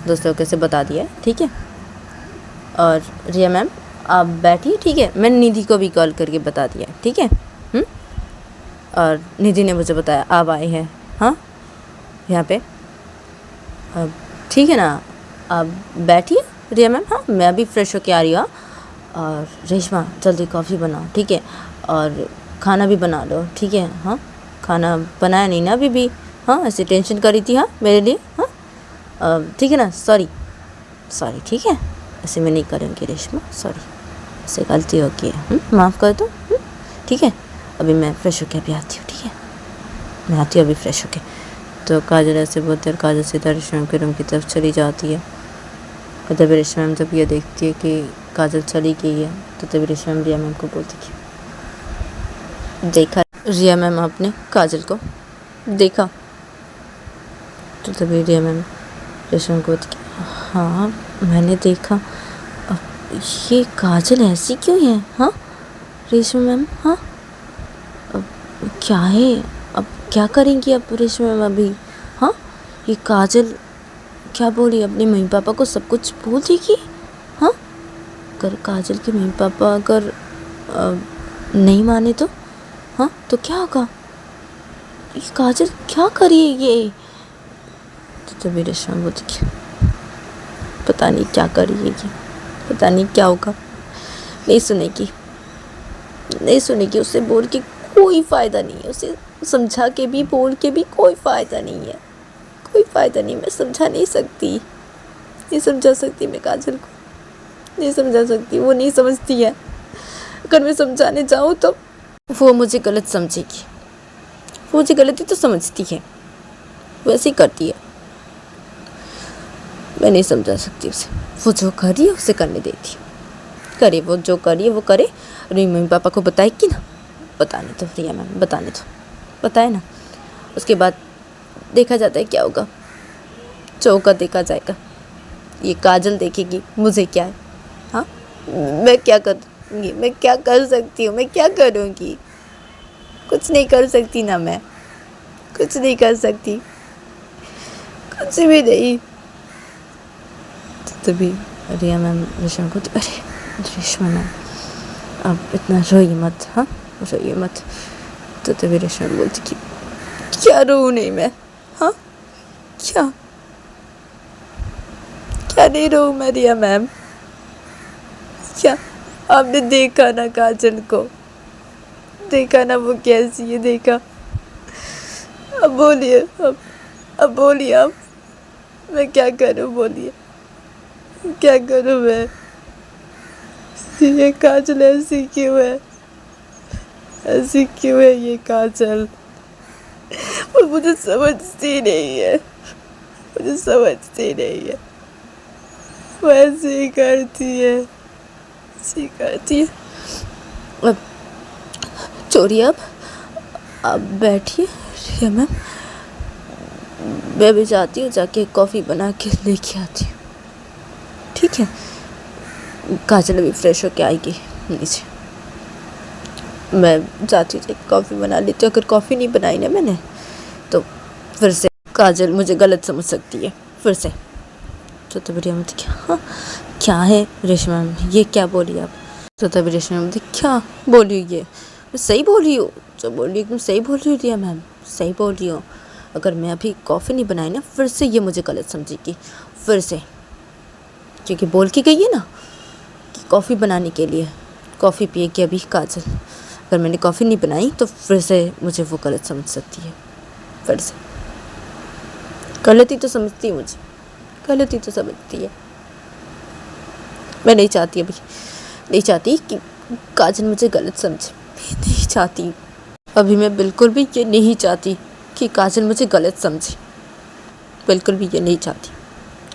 S1: दोस्त लोगों से बता दिया है, ठीक है? और रिया मैम आप बैठिए, ठीक है? मैंने निधि को भी कॉल करके बता दिया है, ठीक है? और निधि ने मुझे बताया आप आए हैं। हाँ, यहाँ पे अब ठीक है ना, आप बैठिए रिया मैम। हाँ, मैं अभी फ्रेश होके आ रही हूँ। और रेशमा जल्दी कॉफ़ी बनाओ, ठीक है? और खाना भी बना लो, ठीक है? हाँ, खाना बनाया नहीं ना अभी भी? हाँ, ऐसे टेंशन कर रही थी हाँ मेरे लिए। हाँ, ठीक है ना? सॉरी, सॉरी, ठीक है? ऐसे मैं नहीं करूँगी रेशमा, सॉरी, ऐसे गलती हो गई है, माफ़ कर दो। ठीक है, अभी मैं फ्रेश होके अभी आती हूँ, ठीक है? मैं आती हूँ अभी फ्रेश होके। तो काजल ऐसे बोलते और काजल सीधा रेशमा के रूम की तरफ चली जाती है। और तभी रेशमा मैम जब ये देखती है कि काजल चली गई है तो तभी रेशमा मैम रिया मैम को बोलती कि देखा रिया मैम आपने काजल को देखा? तो तभी रिया मैम रेशमा मैम को बोलती कि हाँ मैंने देखा। अब ये काजल ऐसी क्यों है? हाँ रेशमा मैम, हाँ अब क्या है, अब क्या करेंगी अब रेशमा मैम अभी? हाँ, ये काजल क्या बोली, अपने मम्मी पापा को सब कुछ बोल देगी? हाँ, अगर काजल के मम्मी पापा अगर नहीं माने तो? हाँ, तो क्या होगा? ये काजल क्या करी है ये? तो तभी रेशमा बोलती पता नहीं क्या करी है ये, पता नहीं क्या होगा। नहीं सुनेगी, नहीं सुनेगी, उसे बोल के कोई फ़ायदा नहीं है, उसे समझा के भी बोल के भी कोई फ़ायदा नहीं है, कोई फ़ायदा नहीं। मैं समझा नहीं सकती, नहीं समझा सकती मैं काजल को, नहीं समझा सकती, वो नहीं समझती है। अगर मैं समझाने जाऊँ तो वो मुझे गलत समझेगी, वो मुझे गलती तो समझती है, वैसे ही करती है। मैं नहीं समझा सकती उसे, वो जो कर रही है उसे करने देती हूँ, करे वो जो कर रही है वो करे। और मम्मी पापा को बताएगी ना, बताने तो रिया मैम, बताने तो बताए ना, उसके बाद देखा जाता है क्या होगा, जो होगा देखा जाएगा। ये काजल देखेगी मुझे क्या है? हाँ, मैं क्या करूँगी, मैं क्या कर सकती हूँ, मैं क्या करूँगी? कुछ नहीं कर सकती ना, मैं कुछ नहीं कर सकती, कुछ भी नहीं। तो तभी रिया मैम रेशमा को अरे रेशमा मैम अब इतना रोइए मत, हाँ रोइए मत। तो तभी रेशमा बोलती कि क्या रोऊँ नहीं मैं? हाँ, क्या क्या नहीं रोऊँ मैं रिया मैम? क्या आपने देखा ना काजल को, देखा ना वो कैसी है, देखा? अब बोलिए, अब बोलिए, अब मैं क्या करूँ, बोलिए क्या करूँ मैं? ये काजल ऐसी क्यों है, ऐसी क्यों है ये काजल? वो मुझे समझती नहीं है, मुझे समझती नहीं है, वो ऐसे ही करती है, ऐसे ही करती है। अब चोरी, अब आप बैठिए रिया मैम, मैं भी जाती हूँ, जाके कॉफ़ी बना के लेके आती हूँ, ठीक है? काजल अभी फ्रेश होके आएगी नीचे, मैं जाती हूँ कॉफ़ी बना लेती हूँ। अगर कॉफ़ी नहीं बनाई ना मैंने तो फिर से काजल मुझे गलत समझ सकती है फिर से। तो तभी हम क्या है रेशमा ये क्या बोली आप? तो तभी रेशमा क्या बोली ये? मैं सही बोल रही हूँ, जो बोल रही एकदम सही बोल रही हूँ रिया मैम, सही बोल रही हूँ। अगर मैं अभी कॉफ़ी नहीं बनाई ना फिर से ये मुझे गलत समझेगी फिर से, क्योंकि बोल के गई है ना कि कॉफ़ी बनाने के लिए कॉफ़ी पिएगी अभी काजल। अगर मैंने कॉफ़ी नहीं बनाई तो फिर से मुझे वो गलत समझ सकती है फिर से। गलती तो समझती है मुझे, गलती तो समझती है। मैं नहीं चाहती अभी, नहीं चाहती कि काजल मुझे गलत समझे, नहीं चाहती अभी। मैं बिल्कुल भी ये नहीं चाहती कि काजल मुझे गलत समझे, बिल्कुल भी ये नहीं चाहती,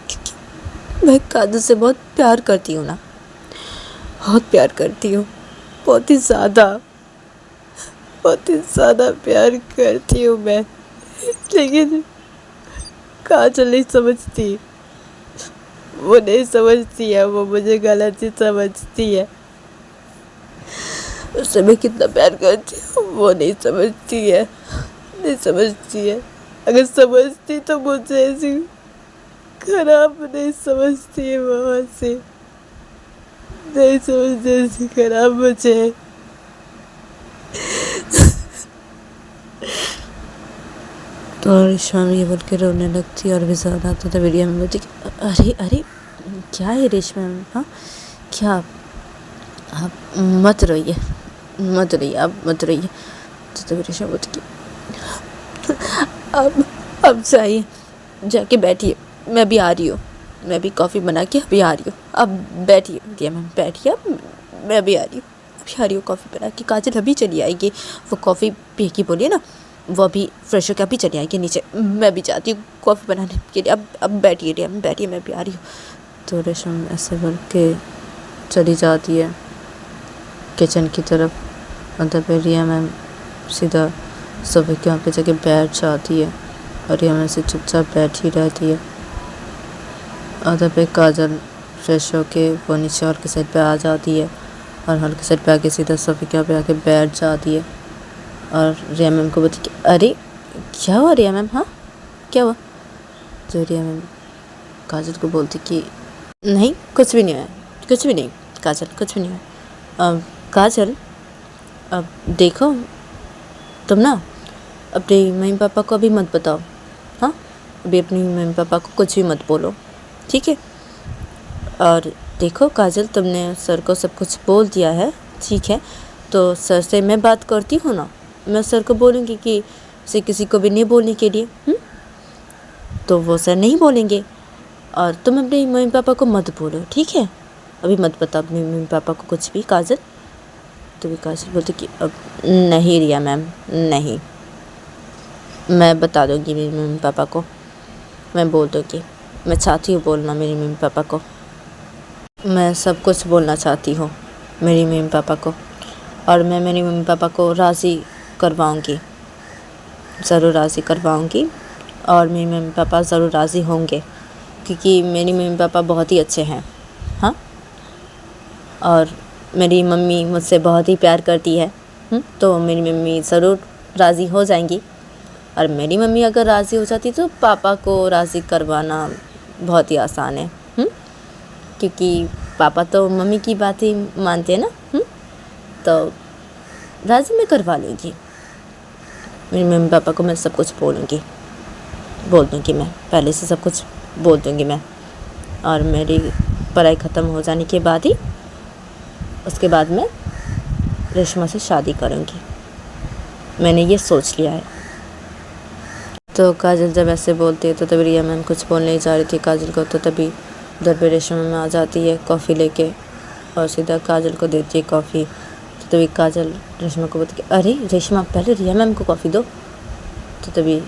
S1: क्योंकि मैं काजल से बहुत प्यार करती हूँ ना, बहुत प्यार करती हूँ, बहुत ही ज़्यादा प्यार करती हूँ मैं। लेकिन काजल नहीं समझती, वो नहीं समझती है, वो मुझे गलत ही समझती है। उससे मैं कितना प्यार करती हूँ वो नहीं समझती है, नहीं समझती है। अगर समझती तो मुझे ऐसी खराब नहीं समझती है, वहाँ से नहीं समझती ऐसी खराब मुझे। तो रेशमा ये बोल के रोने लगती और भी ज़्यादा। तो वीडियो में बोलती अरे अरे क्या है रेशमा? हाँ क्या? आप मत रोइए, मत रोइए, आप मत रोइए। तो रेशमा बोलती अब जाइए, जाके बैठिए, मैं भी आ रही हूँ, मैं भी कॉफ़ी बना के अभी आ रही हूँ। अब बैठिए रिया मैम, बैठिए, अब मैं अभी आ रही हूँ, अभी आ रही हूँ कॉफ़ी बना के। काजल अभी चली आएगी, वो कॉफ़ी पी के बोलिए ना, वो अभी फ्रेश होकर अभी चली आएगी नीचे। मैं भी जाती हूँ कॉफ़ी बनाने के लिए, अब बैठिए रिया मैम, बैठिए, मैं भी आ रही हूँ। तो रेशम ऐसे बोल के चली जाती है किचन की तरफ। अंदर पे रिया मैम सीधा सोफे के वहाँ पे जाके बैठ जाती है और रिया मैम से चुपचाप बैठी रहती है। अदर पे काजल फ्रेश होके वो नीचे हॉल के साइड पे आ जाती है और हॉल के साइड पे आके सीधा सोफे के वहाँ पे आके बैठ जाती है और रिया मैम को बोलती कि अरे क्या हुआ रिया मैम? हाँ क्या हुआ? तो रिया मैम काजल को बोलती कि नहीं कुछ भी नहीं हुआ, कुछ भी नहीं काजल, कुछ भी नहीं हुआ। काजल अब देखो तुम ना अपने मम्मी पापा को अभी मत बताओ, हाँ अभी अपनी मम्मी पापा को कुछ भी मत बोलो, ठीक है? और देखो काजल तुमने सर को सब कुछ बोल दिया है, ठीक है? तो सर से मैं बात करती हूँ ना, मैं सर को बोलूँगी कि इसे किसी को भी नहीं बोलने के लिए, तो वो सर नहीं बोलेंगे। और तुम अपने मम्मी पापा को मत बोलो, ठीक है? अभी मत बताओ अपने मम्मी पापा को कुछ भी काजल। तो भी काजल बोलती कि अब नहीं रिया मैम, नहीं, मैं बता दूँगी मेरे मम्मी पापा को, मैं बोल दूँगी, मैं चाहती हूँ बोलना मेरे मम्मी पापा को, मैं सब कुछ बोलना चाहती हूँ मेरी मम्मी पापा को, और मैं मेरी मम्मी पापा को राज़ी करवाऊँगी, ज़रूर राज़ी करवाऊँगी, और मेरे मम्मी पापा ज़रूर राज़ी होंगे, क्योंकि मेरी मम्मी पापा बहुत ही अच्छे हैं, हाँ। और मेरी मम्मी मुझसे बहुत ही प्यार करती है, तो मेरी मम्मी ज़रूर राज़ी हो जाएंगी। और मेरी मम्मी अगर राज़ी हो जाती तो पापा को राज़ी करवाना बहुत ही आसान है, क्योंकि पापा तो मम्मी की बात ही मानते हैं ना, तो राज़ी मैं करवा लूँगी। मेरे मम्मी पापा को मैं सब कुछ बोल दूँगी, मैं पहले से सब कुछ बोल दूँगी मैं। और मेरी पढ़ाई ख़त्म हो जाने के बाद ही उसके बाद मैं रेशमा से शादी करूँगी, मैंने ये सोच लिया है। तो काजल जब ऐसे बोलती है तो तभी रिया मैम कुछ बोल नहीं जा रही थी काजल को, तो तभी उधर पे रेशमा मैम आ जाती है कॉफ़ी लेके और सीधा काजल को देती है कॉफ़ी। तो तभी काजल रेशमा को बोलती है अरे रेशमा पहले रिया मैम को कॉफ़ी दो। तो तभी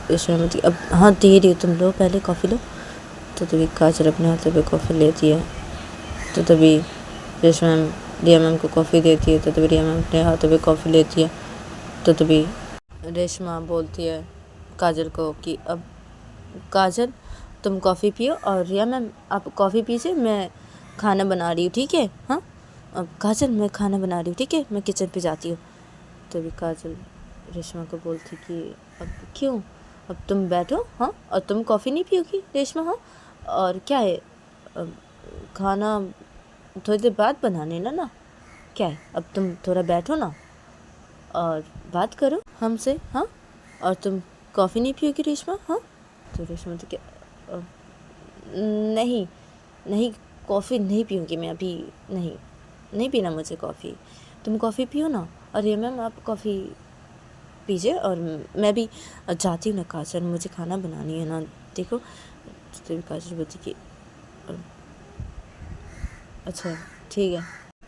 S1: रेशमा बोलती अब हाँ दे रही हो, तुम लो पहले कॉफ़ी लो। तो तभी काजल अपने हाथों पे कॉफ़ी लेती है। तो तभी रेशमा मैम रिया मैम को कॉफ़ी देती है। तो तभी रिया मैम अपने हाथों पे कॉफ़ी लेती है। तो तभी रेशमा बोलती है काजल को कि अब काजल तुम कॉफ़ी पियो और रिया मैम आप कॉफ़ी पीजिए, मैं खाना बना रही हूँ, ठीक है। हाँ अब काजल मैं खाना बना रही हूँ, ठीक है, मैं किचन पे जाती हूँ। तभी काजल रेशमा को बोलती कि अब क्यों, अब तुम बैठो, हाँ, और तुम कॉफ़ी नहीं पियोगी रेशमा, हाँ, और क्या है, अब खाना थोड़ी देर बाद बनाने ना, क्या है, अब तुम थोड़ा बैठो ना और बात करो हमसे, हाँ, और तुम कॉफ़ी नहीं पियोगी रेशमा, हाँ। तो रेशमा तो क्या, नहीं नहीं, कॉफ़ी नहीं पीऊँगी मैं अभी, नहीं नहीं पीना मुझे कॉफ़ी, तुम कॉफ़ी पियो ना। अरे मैम आप कॉफ़ी पीजिए और मैं भी जाती हूँ ना काजल, मुझे खाना बनानी है ना, देखो। तो काजल बोलती कि अच्छा ठीक है,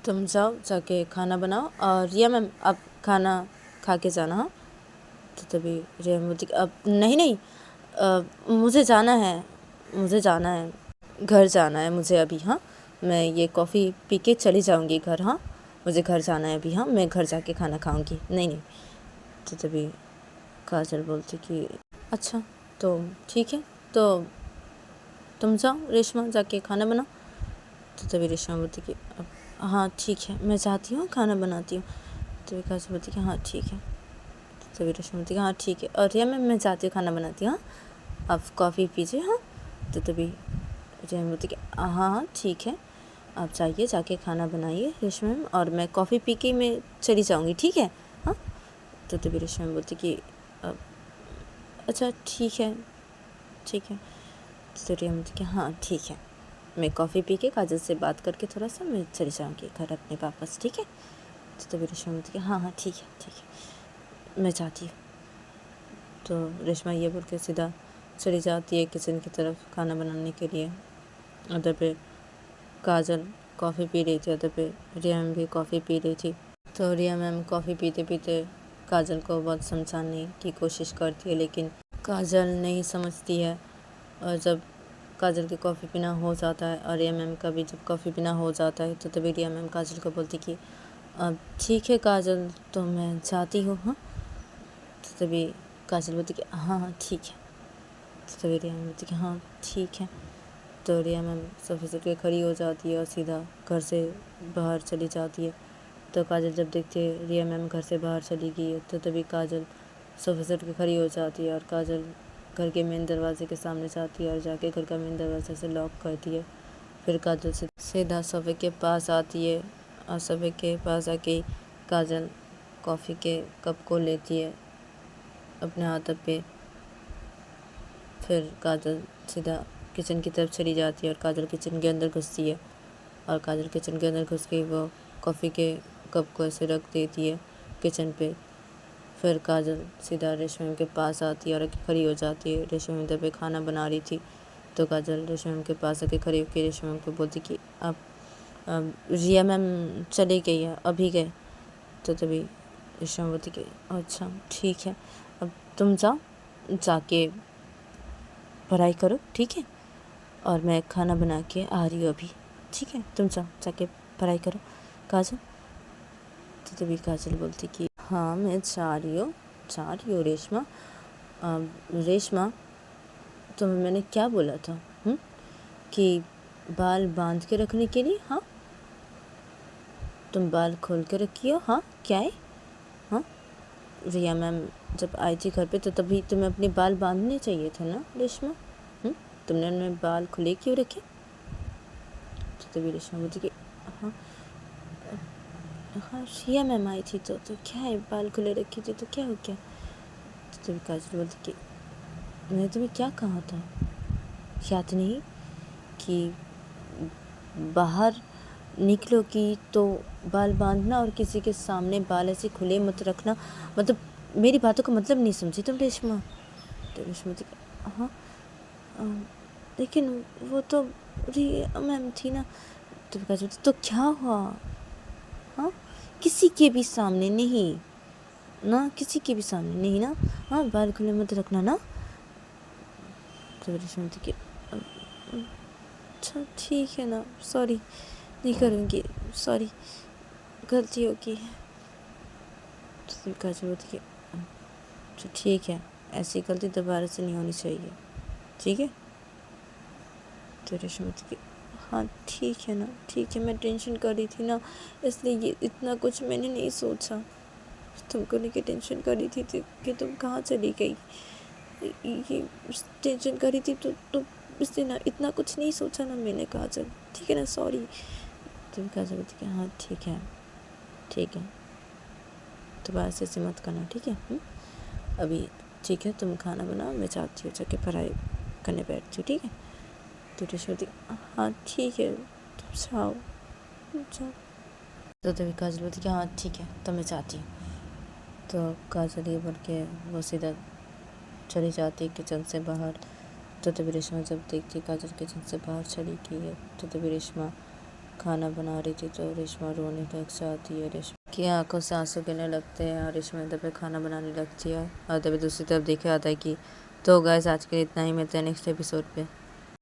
S1: तुम जाओ जाके खाना बनाओ और रिया मैम आप खाना खा के जाना, हाँ। तो तभी रिया बोलती कि अब नहीं नहीं, मुझे जाना है, मुझे जाना है, घर जाना है मुझे अभी, हाँ, मैं ये कॉफ़ी पी के चली जाऊँगी घर, हाँ, मुझे घर जाना है अभी, हाँ, मैं घर जाके खाना खाऊँगी, नहीं नहीं। तो तभी काजल बोलती कि अच्छा तो ठीक है, तो तुम जाओ रेशमा जाके खाना बनाओ। तो तभी रेशमा बोलती कि अब हाँ ठीक है मैं जाती हूँ खाना बनाती हूँ। तो काजल बोलती कि हाँ ठीक है। तो तभी रेशमा बोलती कि हाँ ठीक है, और रिया मैम मैं जाती हूँ खाना बनाती हूँ, हाँ, आप कॉफ़ी पीजिए, हाँ। तो तभी रिया बोलती कि हाँ हाँ ठीक है, आप जाइए जाके खाना बनाइए रेशमा मैम, और मैं कॉफ़ी पी के मैं चली जाऊँगी, ठीक है, हाँ। तो तभी रेशमा बोलती कि अच्छा ठीक है ठीक है। तो रिया बोलती कि हाँ ठीक है, मैं कॉफ़ी पी के काजल से बात करके थोड़ा सा मैं चली जाऊँगी घर अपने वापस, ठीक है। तो तभी रेशमा बोलती कि हाँ हाँ ठीक है मैं जाती हूँ। तो रेशमा ये बोल के सीधा चली जाती है किचन की तरफ खाना बनाने के लिए। उधर पे काजल कॉफ़ी पी रही थी, उधर पे रिया मैम भी कॉफ़ी पी रही थी। तो रिया मैम कॉफ़ी पीते पीते काजल को बहुत समझाने की कोशिश करती है, लेकिन काजल नहीं समझती है। और जब काजल की कॉफ़ी पीना हो जाता है और रिया मैम का भी जब कॉफ़ी पीना हो जाता है, तो तभी रिया मैम काजल को बोलती कि अब ठीक है काजल तो मैं जाती हूँ, हाँ। तो तभी काजल बोलती कि हाँ हाँ ठीक है। तो तभी रिया मैम बोलती कि हाँ ठीक है। तो रिया मैम सोफे से उठ के खड़ी हो जाती है और सीधा घर से बाहर चली जाती है। तो काजल जब देखती है रिया मैम घर से बाहर चली गई है, तो तभी काजल सोफे से उठ के खड़ी हो जाती है और काजल घर के मेन दरवाजे के सामने जाती है और जाके घर का मेन दरवाजा से लॉक करती है। फिर काजल से सीधा सोफे के पास आती है और सोफे के पास आके काजल कॉफ़ी के कप को लेती है अपने हाथों पे। फिर काजल सीधा किचन की तरफ चली जाती है और काजल किचन के अंदर घुसती है और काजल किचन के अंदर घुस के वो कॉफ़ी के कप को ऐसे रख देती है किचन पे। फिर काजल सीधा रेशमा के पास आती है और आके खड़ी हो जाती है। रेशमा इधर पे खाना बना रही थी, तो काजल रेशमा के पास आके खड़ी होकर रेशमा को बोलती कि अब रिया मैम चली गई है, अभी गए। तो तभी रेशमा बोलती कि अच्छा ठीक है, अब तुम जाओ जाके पढ़ाई करो, ठीक है, और मैं खाना बना के आ रही हूँ अभी, ठीक है, तुम जाओ जाके पढ़ाई करो काजल। तो तभी काजल बोलती कि हाँ मैं जा रही हूँ रेशमा। रेशमा तुम्हें मैंने क्या बोला था, कि बाल बांध के रखने के लिए, हाँ, तुम बाल खोल के रखी हो, हाँ, क्या है, हाँ। रिया मैम जब आई थी घर पे तो तभी तुम्हें अपने बाल बांधने चाहिए थे ना रेशमा, तुमने उनमें बाल खुले क्यों रखे। तो तभी रेशमा बोलती कि हाँ हाँ रिया मैम आई थी तो क्या है, बाल खुले रखे थे तो क्या हो गया। तो तभी काजल बोलती कि मैंने तुम्हें क्या कहा था, याद नहीं कि बाहर निकलोगी तो बाल बांधना और किसी के सामने बाल ऐसे खुले मत रखना, मतलब मेरी बातों का मतलब नहीं समझी तुम रेशमा। तो रेशमा बोलती हाँ लेकिन वो तो रिया मैम थी ना। तो काजल बोलती तो क्या हुआ, हाँ, किसी के भी सामने नहीं ना, किसी के भी सामने नहीं ना, हाँ, बाल खुले मत रखना ना। तो रेशमा बोलती कि अच्छा ठीक है ना, सॉरी नहीं करूँगी, सॉरी गलती होगी। तो काजल बोलती कि अच्छा ठीक है, ऐसी गलती दोबारा से नहीं होनी चाहिए, ठीक है। तो रेशमा बोलती कि हाँ ठीक है ना, ठीक है, मैं टेंशन कर रही थी ना, इसलिए ये इतना कुछ मैंने नहीं सोचा। तुमको लेके टेंशन कर रही थी कि तुम कहाँ चली गई, ये टेंशन कर रही थी तो इसलिए ना इतना कुछ नहीं सोचा ना मैंने। काजल ठीक है ना, सॉरी। तुम काजल थी कि हाँ ठीक है, ठीक है, दोबारा ऐसे मत करना, ठीक है। अभी ठीक है, तुम खाना बनाओ, मैं चाहती हूँ जाके पढ़ाई करने बैठती हूँ, ठीक है। तो रेशमा हाँ ठीक है, तुम जाओ जाओ। तो तभी काजल बोलती कि हाँ ठीक है, तो मैं चाहती हूँ। तो काजल ये बोल के वो सीधा चली जाती है किचन से बाहर। तो तभी रेशमा जब देखती काजल किचन से बाहर चली गई है, तो तभी रेशमा खाना बना रही थी, तो रेशमा रोने लग जाती है। रेशमा की आंखों से आंसू गिरने लगते हैं और रेशमा तभी खाना बनाने लगती है। और तभी दूसरी तरफ देखा जाता है कि तो गाइस आज के लिए इतना ही, मिलते हैं नेक्स्ट एपिसोड पे।